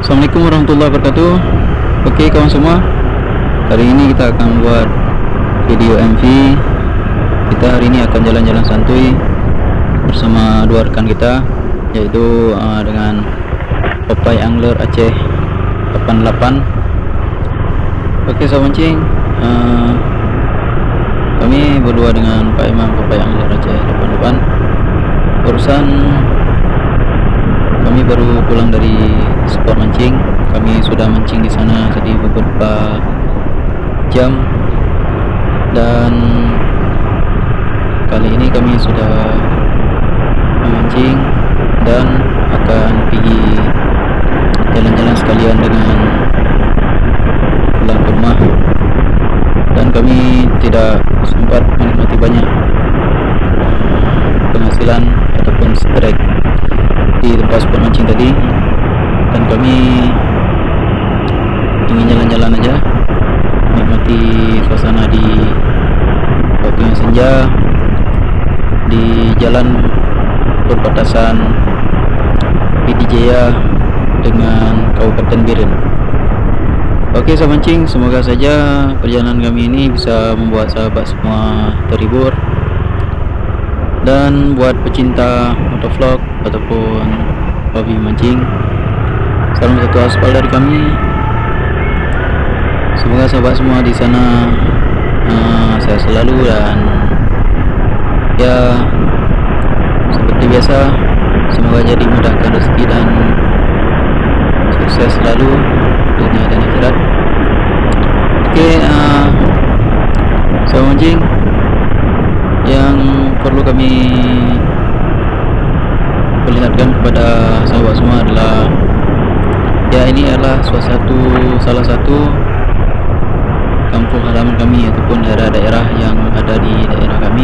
Assalamualaikum warahmatullahi wabarakatuh. Oke kawan semua, hari ini kita akan buat video MV. Kita hari ini akan jalan-jalan santuy bersama dua rekan kita, yaitu dengan Popeye Angler Aceh 88. Oke sahabat mancing, kami berdua dengan Pak Imam Popeye Angler Aceh 88. Barusan kami baru pulang dari spot mancing. Kami sudah mancing di sana jadi beberapa jam, dan kali ini kami sudah memancing dan akan pergi jalan-jalan sekalian dengan pulang ke rumah. Dan kami tidak sempat menikmati banyak penghasilan ataupun strike di tempat spot mancing tadi, dan kami ingin jalan-jalan aja, menikmati suasana di waktu yang senja di jalan perbatasan Pidijaya dengan Kabupaten Biren. Oke sahabat mancing, semoga saja perjalanan kami ini bisa membuat sahabat semua terhibur. Dan buat pecinta motovlog ataupun hobi mancing, salam satu aspal dari kami. Semoga sahabat semua di sana sehat selalu, dan ya seperti biasa, semoga jadi mudahkan rezeki dan sukses selalu dunia dan akhirat. Oke, sahabat mancing, yang perlu kami perlihatkan kepada sahabat semua adalah, ya ini adalah salah satu kampung halaman kami ataupun daerah-daerah yang ada di daerah kami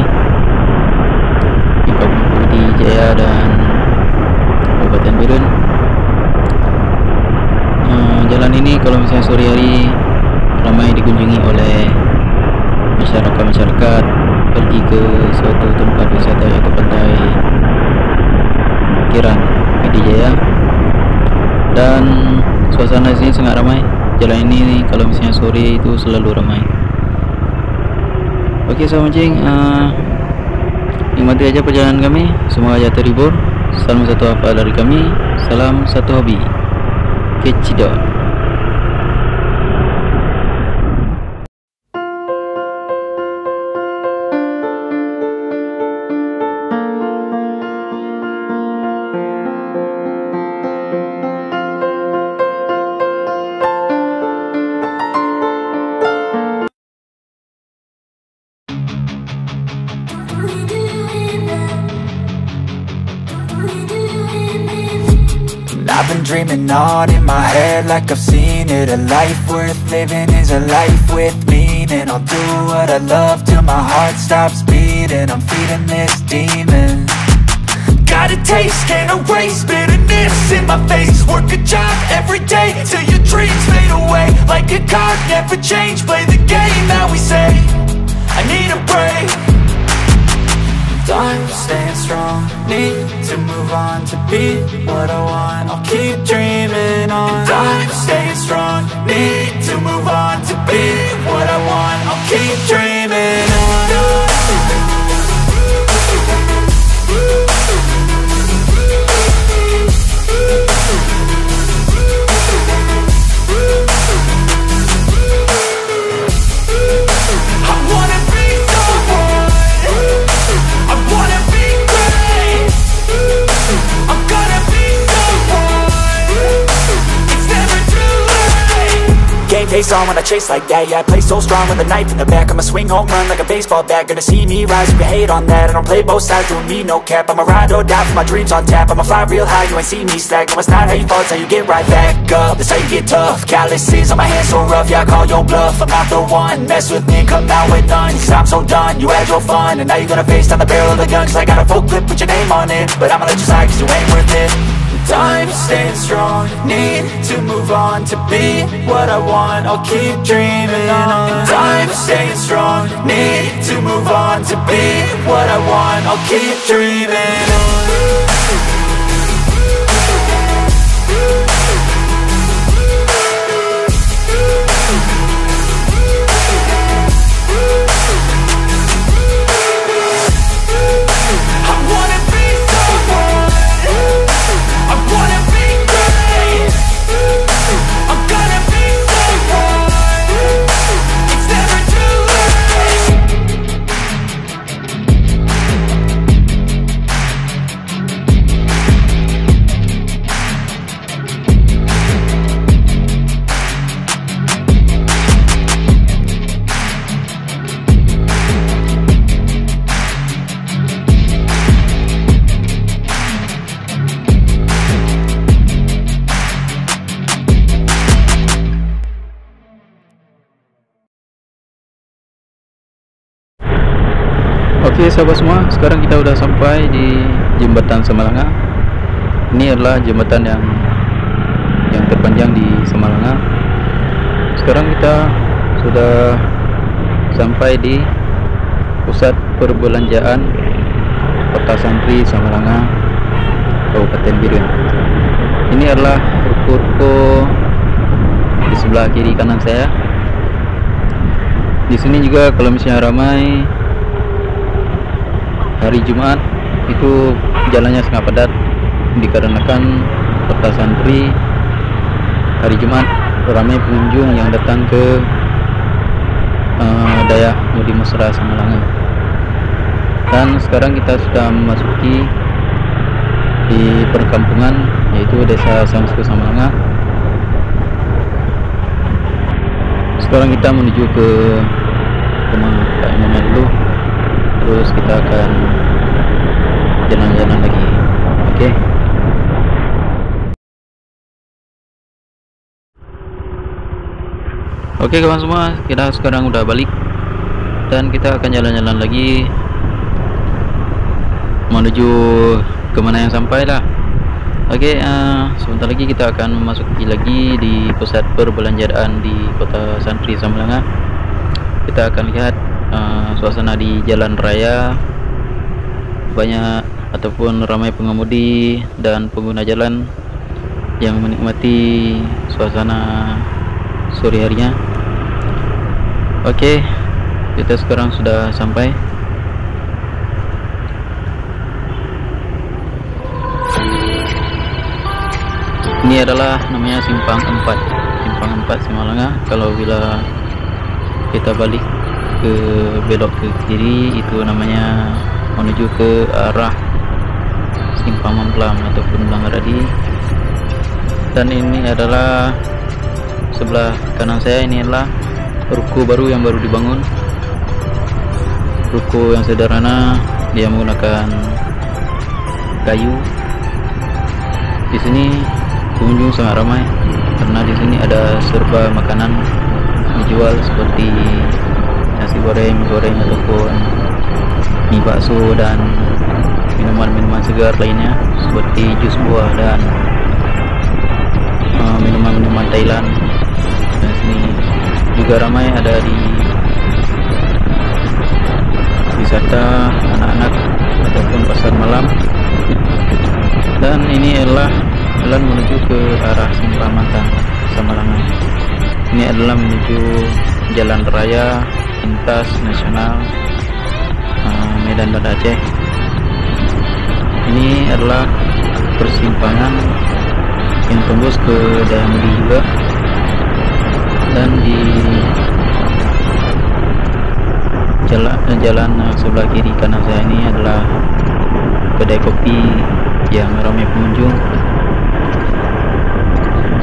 di Kabupaten Pidijaya dan Kabupaten Biren. Jalan ini kalau misalnya sore hari ramai dikunjungi oleh masyarakat pergi ke suatu tempat wisata yaitu pantai Kiran Pidijaya, dan suasana di sini sangat ramai. Jalan ini kalau misalnya sore itu selalu ramai. Oke sahabat mancing, nikmati aja perjalanan kami, semoga aja terhibur. Salam satu hafal dari kami, salam satu hobi. Kecil. I've been dreaming on in my head like I've seen it. A life worth living is a life with meaning. I'll do what I love till my heart stops beating. I'm feeding this demon. Got a taste, can't erase bitterness in my face. Work a job every day till your dreams fade away. Like a card, never change, play the game that we say. I need a break. I'm staying strong, need to move on to be what I want. I'll keep dreaming on. I'm staying strong, need to move on to be what I want. I'll keep dreaming on. pace on when I chase like that. Yeah, I play so strong with a knife in the back. I'ma swing home run like a baseball bat. Gonna see me rise if you hate on that. I don't play both sides, doing me no cap. I'ma ride or die for my dreams on tap. I'ma fly real high, you ain't see me slack. No, it's not how you fall, it's how you get right back up. That's how you get tough. Calluses on my hands so rough, yeah, I call your bluff. I'm not the one, mess with me, come out with none. Cause I'm so done, you had your fun. And now you're gonna face down the barrel of the gun. Cause I got a full clip, put your name on it. But I'ma let you slide cause you ain't worth it. Time staying strong, need to move on. To be what I want, I'll keep dreaming on. Time staying strong, need to move on. To be what I want, I'll keep dreaming on. Oke sahabat semua, sekarang kita udah sampai di jembatan Samalanga. Ini adalah jembatan yang terpanjang di Samalanga. Sekarang kita sudah sampai di pusat perbelanjaan Kota Santri Samalanga, Kabupaten Biren. Ini adalah ruko-ruko di sebelah kiri kanan saya. Di sini juga kalau misalnya ramai hari Jumat itu jalannya sangat padat, dikarenakan Kota Santri hari Jumat ramai pengunjung yang datang ke Dayak Mudi Mesra Samalanga. Dan sekarang kita sudah memasuki di perkampungan, yaitu Desa Samsku Samalanga. Sekarang kita menuju ke rumah Pak Imam dulu, terus kita akan jalan-jalan lagi. Oke. Oke kawan semua, kita sekarang udah balik dan kita akan jalan-jalan lagi menuju kemana yang sampai lah. Oke, sebentar lagi kita akan memasuki lagi di pusat perbelanjaan di Kota Santri Samalanga. Kita akan lihat suasana di jalan raya, banyak ataupun ramai pengemudi dan pengguna jalan yang menikmati suasana sore harinya. Oke, kita sekarang sudah sampai. Ini adalah namanya Simpang 4 Samalanga. Kalau bila kita balik ke belok ke kiri, itu namanya menuju ke arah Simpang Mamplang ataupun Blangaradi. Dan ini adalah sebelah kanan saya, ini adalah ruko baru yang baru dibangun. Ruko yang sederhana, dia menggunakan kayu. Di sini pengunjung sangat ramai karena di sini ada serba makanan dijual seperti nasi goreng ataupun mie bakso dan minuman-minuman segar lainnya seperti jus buah dan minuman-minuman Thailand. Dan sini juga ramai ada di wisata anak-anak ataupun pasar malam. Dan ini adalah jalan menuju ke arah Simpang Mantang Samalanga. Ini adalah menuju jalan raya lintas nasional Medan dan Aceh. Ini adalah persimpangan yang tembus ke Dayak Mudi juga. Dan di jalan sebelah kiri kanan saya ini adalah kedai kopi yang ramai pengunjung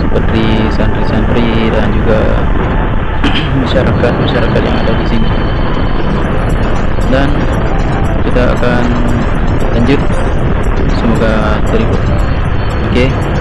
seperti santri-santri dan juga masyarakat yang ada di sini, dan kita akan lanjut, semoga terhibur. Oke.